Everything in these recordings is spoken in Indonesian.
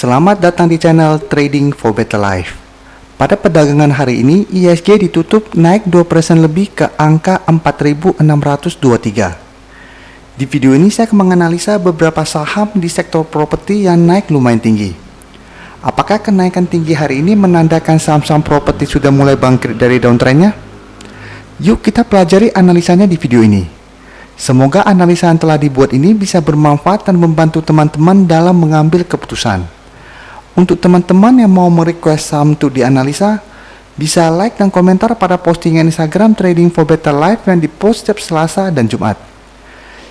Selamat datang di channel Trading for Better Life. Pada perdagangan hari ini, IHSG ditutup naik 2% lebih ke angka 4.623. Di video ini saya akan menganalisa beberapa saham di sektor properti yang naik lumayan tinggi. Apakah kenaikan tinggi hari ini menandakan saham-saham properti sudah mulai bangkit dari downtrendnya? Yuk kita pelajari analisanya di video ini. Semoga analisa yang telah dibuat ini bisa bermanfaat dan membantu teman-teman dalam mengambil keputusan. Untuk teman-teman yang mau merequest saham untuk dianalisa, bisa like dan komentar pada postingan Instagram Trading for Better Life yang dipost setiap Selasa dan Jumat.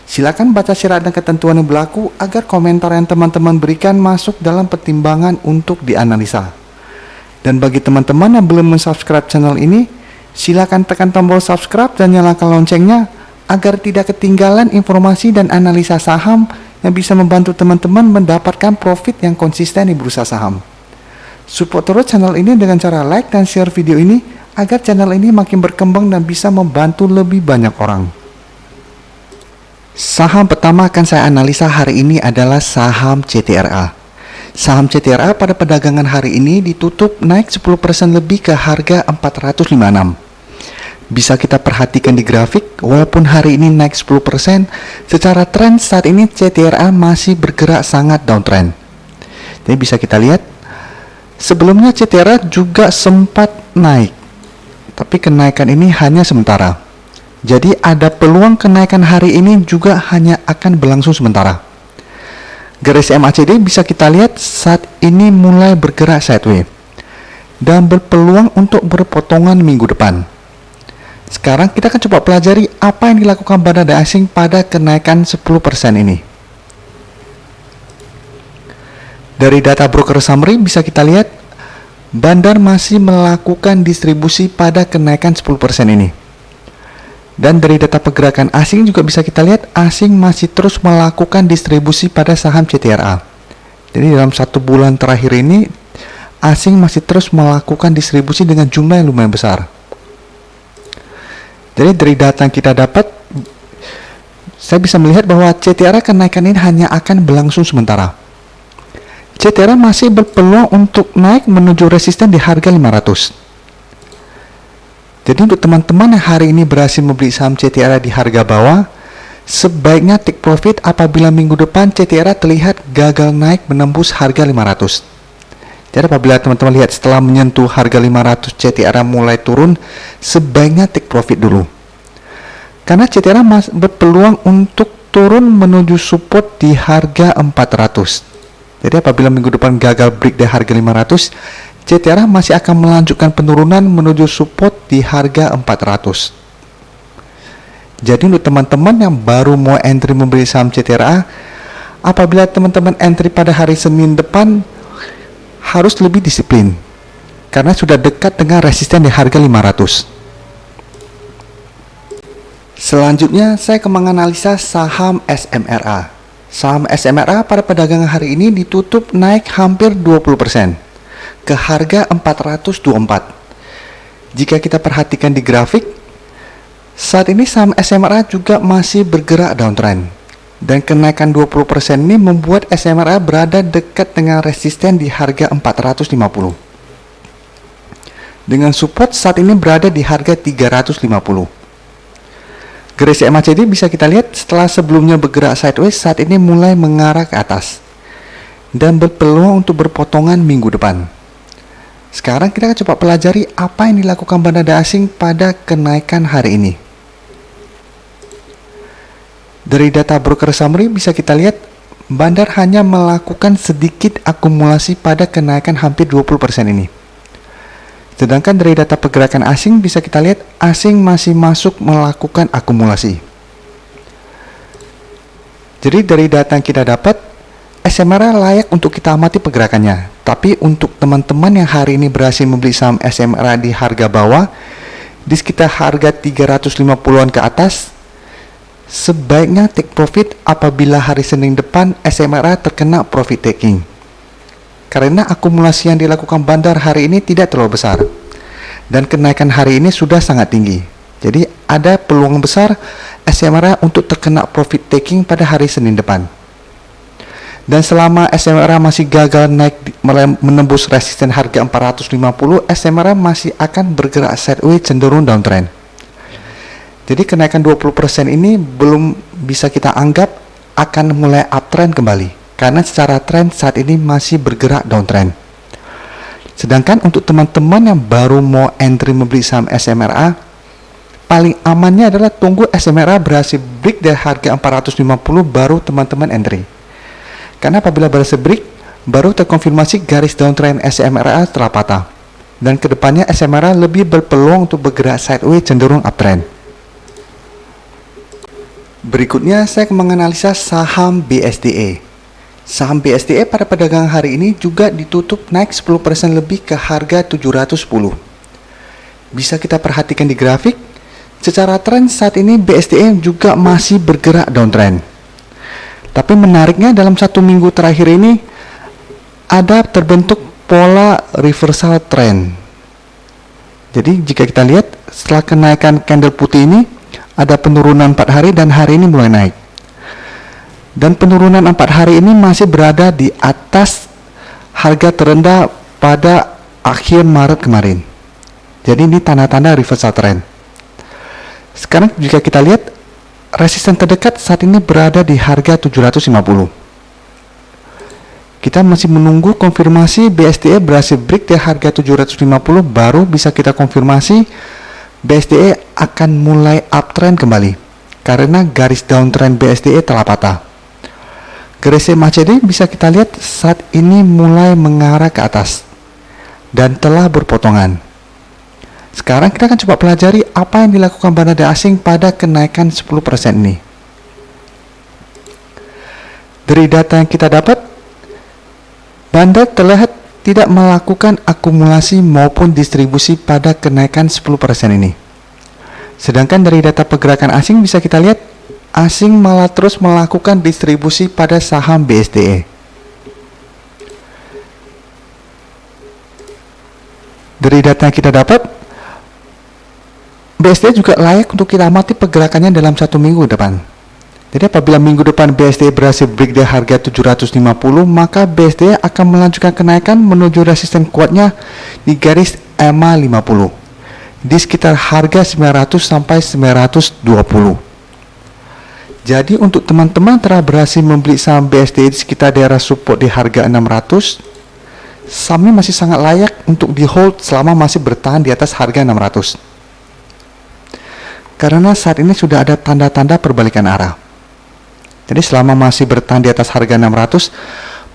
Silakan baca syarat dan ketentuan yang berlaku agar komentar yang teman-teman berikan masuk dalam pertimbangan untuk dianalisa. Dan bagi teman-teman yang belum mensubscribe channel ini, silakan tekan tombol subscribe dan nyalakan loncengnya agar tidak ketinggalan informasi dan analisa saham yang bisa membantu teman-teman mendapatkan profit yang konsisten di bursa saham. Support terus channel ini dengan cara like dan share video ini agar channel ini makin berkembang dan bisa membantu lebih banyak orang. Saham pertama akan saya analisa hari ini adalah saham CTRA. Saham CTRA pada perdagangan hari ini ditutup naik 10% lebih ke harga 456. Bisa kita perhatikan di grafik, walaupun hari ini naik 10%, secara tren saat ini CTRA masih bergerak sangat downtrend. Jadi bisa kita lihat, sebelumnya CTRA juga sempat naik, tapi kenaikan ini hanya sementara. Jadi ada peluang kenaikan hari ini juga hanya akan berlangsung sementara. Garis MACD bisa kita lihat saat ini mulai bergerak sideways dan berpeluang untuk berpotongan minggu depan. Sekarang kita akan coba pelajari apa yang dilakukan bandar asing pada kenaikan 10% ini. Dari data broker summary bisa kita lihat bandar masih melakukan distribusi pada kenaikan 10% ini. Dan dari data pergerakan asing juga bisa kita lihat asing masih terus melakukan distribusi pada saham CTRA. Jadi dalam 1 bulan terakhir ini asing masih terus melakukan distribusi dengan jumlah yang lumayan besar. Jadi dari data yang kita dapat, saya bisa melihat bahwa CTRA kenaikan ini hanya akan berlangsung sementara. CTRA masih berpeluang untuk naik menuju resisten di harga 500. Jadi untuk teman-teman yang hari ini berhasil membeli saham CTRA di harga bawah, sebaiknya take profit apabila minggu depan CTRA terlihat gagal naik menembus harga 500. Jadi apabila teman-teman lihat setelah menyentuh harga 500 CTRA mulai turun, sebaiknya take profit dulu. Karena CTRA berpeluang untuk turun menuju support di harga 400. Jadi apabila minggu depan gagal break di harga 500, CTRA masih akan melanjutkan penurunan menuju support di harga 400. Jadi untuk teman-teman yang baru mau entry membeli saham CTRA, apabila teman-teman entry pada hari Senin depan, harus lebih disiplin karena sudah dekat dengan resisten di harga 500. Selanjutnya saya akan menganalisa saham SMRA. Saham SMRA pada perdagangan hari ini ditutup naik hampir 20% ke harga 424. Jika kita perhatikan di grafik, saat ini saham SMRA juga masih bergerak downtrend. Dan kenaikan 20% ini membuat SMRA berada dekat dengan resisten di harga 450. Dengan support saat ini berada di harga 350. Garis MACD bisa kita lihat setelah sebelumnya bergerak sideways, saat ini mulai mengarah ke atas dan berpeluang untuk berpotongan minggu depan. Sekarang kita akan coba pelajari apa yang dilakukan bandar asing pada kenaikan hari ini. Dari data broker summary bisa kita lihat bandar hanya melakukan sedikit akumulasi pada kenaikan hampir 20% ini. Sedangkan dari data pergerakan asing bisa kita lihat asing masih masuk melakukan akumulasi. Jadi dari data yang kita dapat, SMRA layak untuk kita amati pergerakannya. Tapi untuk teman-teman yang hari ini berhasil membeli saham SMRA di harga bawah, di sekitar harga 350-an ke atas, sebaiknya take profit apabila hari Senin depan SMRA terkena profit taking. Karena akumulasi yang dilakukan bandar hari ini tidak terlalu besar. Dan kenaikan hari ini sudah sangat tinggi. Jadi ada peluang besar SMRA untuk terkena profit taking pada hari Senin depan. Dan selama SMRA masih gagal naik menembus resisten harga 450, SMRA masih akan bergerak sideways cenderung downtrend. Jadi kenaikan 20% ini belum bisa kita anggap akan mulai uptrend kembali, karena secara tren saat ini masih bergerak downtrend. Sedangkan untuk teman-teman yang baru mau entry membeli saham SMRA, paling amannya adalah tunggu SMRA berhasil break dari harga 450 baru teman-teman entry. Karena apabila berhasil break, baru terkonfirmasi garis downtrend SMRA telah patah. Dan kedepannya SMRA lebih berpeluang untuk bergerak sideways cenderung uptrend. Berikutnya saya akan menganalisa saham BSDE. Saham BSDE pada perdagangan hari ini juga ditutup naik 10% lebih ke harga 710. Bisa kita perhatikan di grafik, secara tren saat ini BSDE juga masih bergerak downtrend. Tapi menariknya dalam 1 minggu terakhir ini ada terbentuk pola reversal trend. Jadi jika kita lihat setelah kenaikan candle putih ini ada penurunan 4 hari dan hari ini mulai naik. Dan penurunan 4 hari ini masih berada di atas harga terendah pada akhir Maret kemarin. Jadi ini tanda-tanda reversal trend. Sekarang jika kita lihat resisten terdekat saat ini berada di harga 750. Kita masih menunggu konfirmasi BSDE berhasil break di harga 750 baru bisa kita konfirmasi BSDE akan mulai uptrend kembali karena garis downtrend BSDE telah patah. Garis MACD bisa kita lihat saat ini mulai mengarah ke atas dan telah berpotongan. Sekarang kita akan coba pelajari apa yang dilakukan bandar asing pada kenaikan 10% ini. Dari data yang kita dapat, bandar terlihat tidak melakukan akumulasi maupun distribusi pada kenaikan 10% ini. Sedangkan dari data pergerakan asing bisa kita lihat, asing malah terus melakukan distribusi pada saham BSDE. Dari data yang kita dapat, BSDE juga layak untuk kita amati pergerakannya dalam 1 minggu depan. Jadi apabila minggu depan BSDE berhasil break di harga 750, maka BSDE akan melanjutkan kenaikan menuju resisten kuatnya di garis EMA 50 di sekitar harga 900 sampai 920. Jadi untuk teman-teman telah berhasil membeli saham BSDE di sekitar daerah support di harga 600, sahamnya masih sangat layak untuk di hold selama masih bertahan di atas harga 600. Karena saat ini sudah ada tanda-tanda perbalikan arah. Jadi selama masih bertahan di atas harga 600,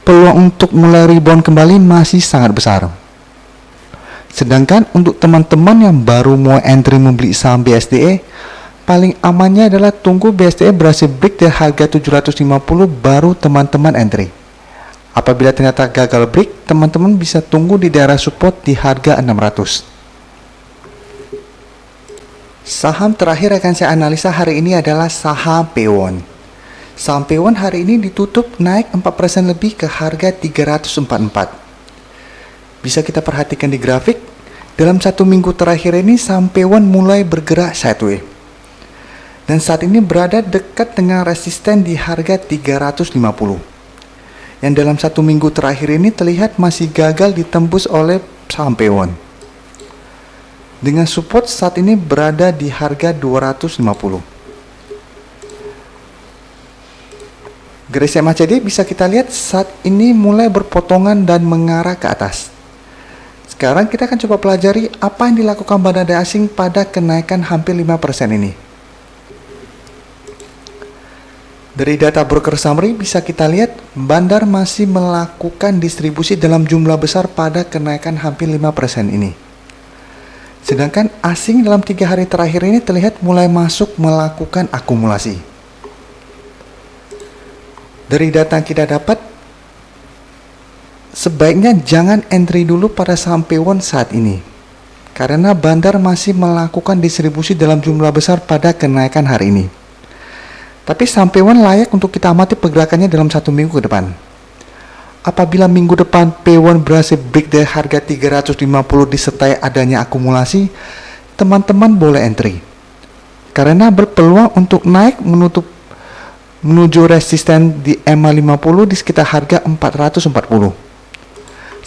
peluang untuk mulai rebound kembali masih sangat besar. Sedangkan untuk teman-teman yang baru mau entry membeli saham BSDE, paling amannya adalah tunggu BSDE berhasil break dari harga 750 baru teman-teman entry. Apabila ternyata gagal break, teman-teman bisa tunggu di daerah support di harga 600. Saham terakhir akan saya analisa hari ini adalah saham Pewon. Saham Pewon hari ini ditutup naik 4% lebih ke harga 344. Bisa kita perhatikan di grafik, dalam 1 minggu terakhir ini saham Pewon mulai bergerak sideways. Dan saat ini berada dekat dengan resisten di harga 350. Yang dalam 1 minggu terakhir ini terlihat masih gagal ditembus oleh saham Pewon. Dengan support saat ini berada di harga 250. Garis MACD bisa kita lihat saat ini mulai berpotongan dan mengarah ke atas. Sekarang kita akan coba pelajari apa yang dilakukan bandar asing pada kenaikan hampir 5% ini. Dari data broker summary bisa kita lihat bandar masih melakukan distribusi dalam jumlah besar pada kenaikan hampir 5% ini. Sedangkan asing dalam 3 hari terakhir ini terlihat mulai masuk melakukan akumulasi. Dari data yang kita dapat, sebaiknya jangan entry dulu pada saham Pewon saat ini, karena bandar masih melakukan distribusi dalam jumlah besar pada kenaikan hari ini. Tapi saham Pewon layak untuk kita amati pergerakannya dalam 1 minggu ke depan. Apabila minggu depan Pewon berhasil break dari harga 350 disertai adanya akumulasi, teman-teman boleh entry. Karena berpeluang untuk naik menuju resisten di EMA 50 di sekitar harga 440.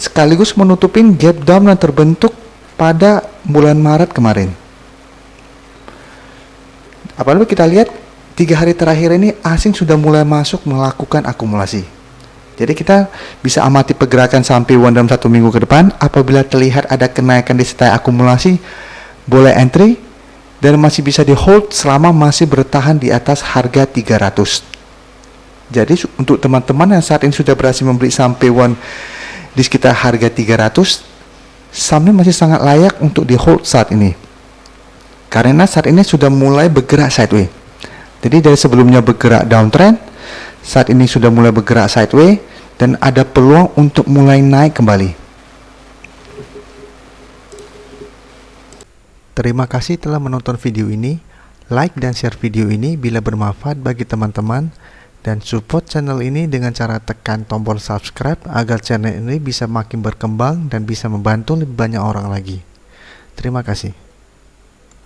Sekaligus menutupin gap down yang terbentuk pada bulan Maret kemarin. Apalagi kita lihat 3 hari terakhir ini asing sudah mulai masuk melakukan akumulasi. Jadi kita bisa amati pergerakan saham P1 dalam 1 minggu ke depan. Apabila terlihat ada kenaikan disertai akumulasi, boleh entry dan masih bisa di hold selama masih bertahan di atas harga 300. Jadi untuk teman-teman yang saat ini sudah berhasil membeli saham P1 di sekitar harga 300, sahamnya masih sangat layak untuk di hold saat ini. Karena saat ini sudah mulai bergerak sideways. Jadi dari sebelumnya bergerak downtrend, saat ini sudah mulai bergerak sideways dan ada peluang untuk mulai naik kembali. Terima kasih telah menonton video ini. Like dan share video ini bila bermanfaat bagi teman-teman, dan support channel ini dengan cara tekan tombol subscribe agar channel ini bisa makin berkembang dan bisa membantu lebih banyak orang lagi. Terima kasih.